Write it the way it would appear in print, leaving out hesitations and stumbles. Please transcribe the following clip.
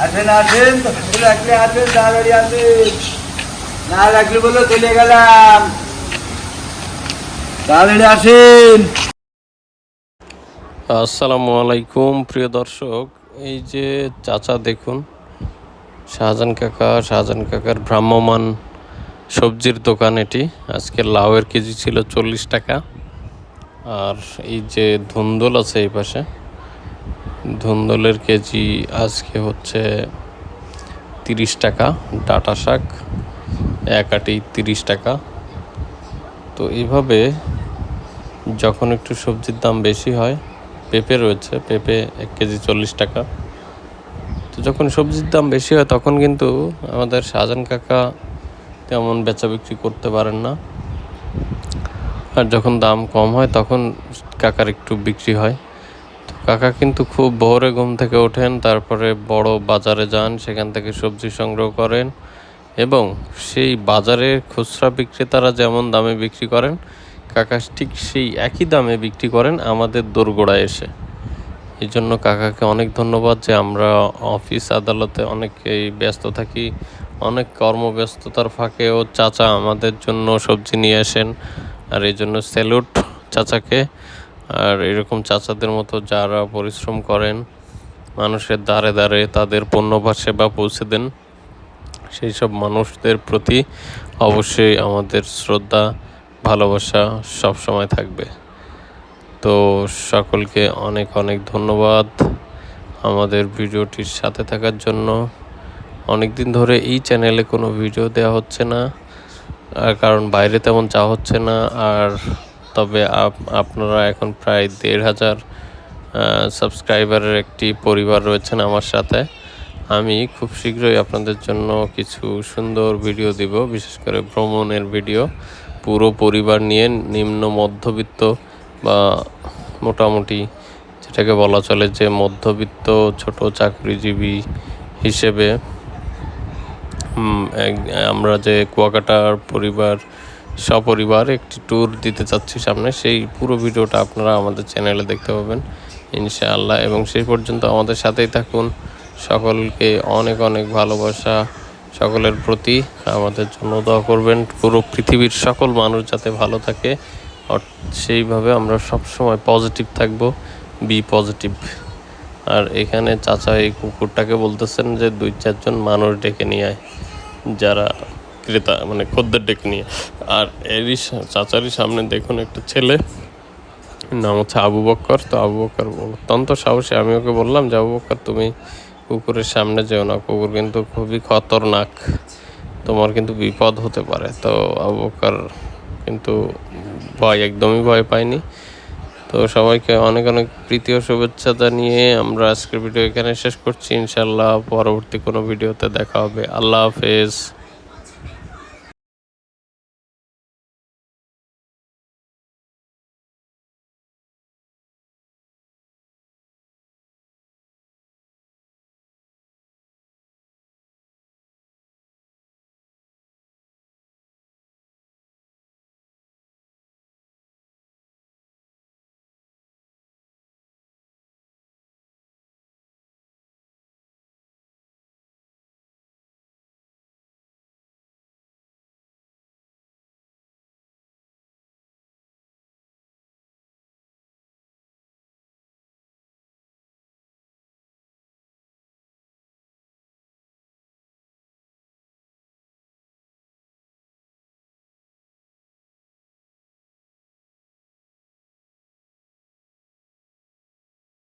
আসেন আসেন, তো রাখলে আসেন, তাড়াতাড়ি আসেন, না রাখলে বলে চলে গেলাম, তাড়াতাড়ি আসেন। আসসালামু আলাইকুম প্রিয় দর্শক। এই যে চাচা দেখুন, শাহজাহান কাকার ভ্রাম্যমান সবজির দোকান এটি। আজকে লাউয়ের কেজি ছিল 40 টাকা। আর এই যে ধুন্দল আছে এই পাশে, ধুন্দলের কেজি আজকে হচ্ছে 30 টাকা। ডাঁটা শাক এক আটি 30 টাকা। তো এইভাবে যখন একটু সবজির দাম বেশি হয়, পেঁপে রয়েছে, পেঁপে 1 কেজি 40 টাকা। তো যখন সবজির দাম বেশি হয় তখন কিন্তু আমাদের শাহজাহান কাকা তেমন বেচা বিক্রি করতে পারেন না। আর যখন দাম কম হয় তখন কাকার একটু বিক্রি হয়। তো কাকা কিন্তু খুব ভোরে ঘুম থেকে ওঠেন, তারপরে বড় বাজারে যান, সেখান থেকে সবজি সংগ্রহ করেন এবং সেই বাজারে খুচরা বিক্রেতারা যেমন দামে বিক্রি করেন, কাকা ঠিক সেই একই দামে বিক্রি করেন আমাদের দোরগোড়ায় এসে। এই জন্য কাকাকে অনেক ধন্যবাদ যে আমরা অফিস আদালতে অনেকেই ব্যস্ত থাকি, অনেক কর্মব্যস্ততার ফাঁকেও চাচা আমাদের জন্য সবজি নিয়ে আসেন। আর এই জন্য স্যালুট চাচাকে। আর এরকম চাচাদের মতো যারা পরিশ্রম করেন, মানুষের দ্বারে দ্বারে তাদের পণ্য বা সেবা পৌঁছে দেন, সেই সব মানুষদের প্রতি অবশ্যই আমাদের শ্রদ্ধা ভালোবাসা সব সময় থাকবে। তো সকলকে অনেক অনেক ধন্যবাদ আমাদের ভিডিওটির সাথে থাকার জন্য। অনেক দিন ধরে এই চ্যানেলে কোনো ভিডিও দেওয়া হচ্ছে না, আর কারণ বাইরে তেমন যাওয়া হচ্ছে না। আর তবে আপনারা এখন প্রায় 1,500 সাবস্ক্রাইবারের একটি পরিবার রয়েছেন আমার সাথে। আমি খুব শীঘ্রই আপনাদের জন্য কিছু সুন্দর ভিডিও দিব, বিশেষ করে ভ্রমণের ভিডিও, পুরো পরিবার নিয়ে, নিম্ন মধ্যবিত্ত বা মোটামুটি যেটাকে বলা চলে যে মধ্যবিত্ত ছোট চাকরিজীবী হিসেবে আমরা যে কুয়াকাটার পরিবার সপরিবার একটি ট্যুর দিতে চাচ্ছি সামনে, সেই পুরো ভিডিওটা আপনারা আমাদের চ্যানেলে দেখতে পাবেন ইনশাআল্লাহ। এবং সেই পর্যন্ত আমাদের সাথেই থাকুন। সকলকে অনেক অনেক ভালোবাসা, সকলের প্রতি আমাদের জন্য দোয়া করবেন। পুরো পৃথিবীর সকল মানুষ যাতে ভালো থাকে, সেইভাবে আমরা সবসময় পজিটিভ থাকব, বি পজিটিভ। আর এখানে চাচা এই কুকুরটাকে বলতেছেন যে 2-4 জন মানুষ ডেকে নিয়ে আয়, যারা ক্রেতা মানে খদ্দের ডেকে নিয়ে। আর এরই চাচারই সামনে দেখুন একটা ছেলে, নাম হচ্ছে আবু বক্কর। তো আবু বক্কর অত্যন্ত সাহসী। আমি ওকে বললাম যে আবু বক্কর তুমি কুকুরের সামনে যেও না, কুকুর কিন্তু খুবই খতরনাক, তোমার কিন্তু বিপদ হতে পারে। তো আবু বক্কর কিন্তু একদমই ভয় পায়নি। তো সবাইকে অনেক অনেক প্রীতি ও শুভেচ্ছা জানিয়ে আমরা আজকের ভিডিও এখানে শেষ করছি। ইনশাল্লাহ পরবর্তী কোনো ভিডিওতে দেখা হবে। আল্লাহ হাফেজ।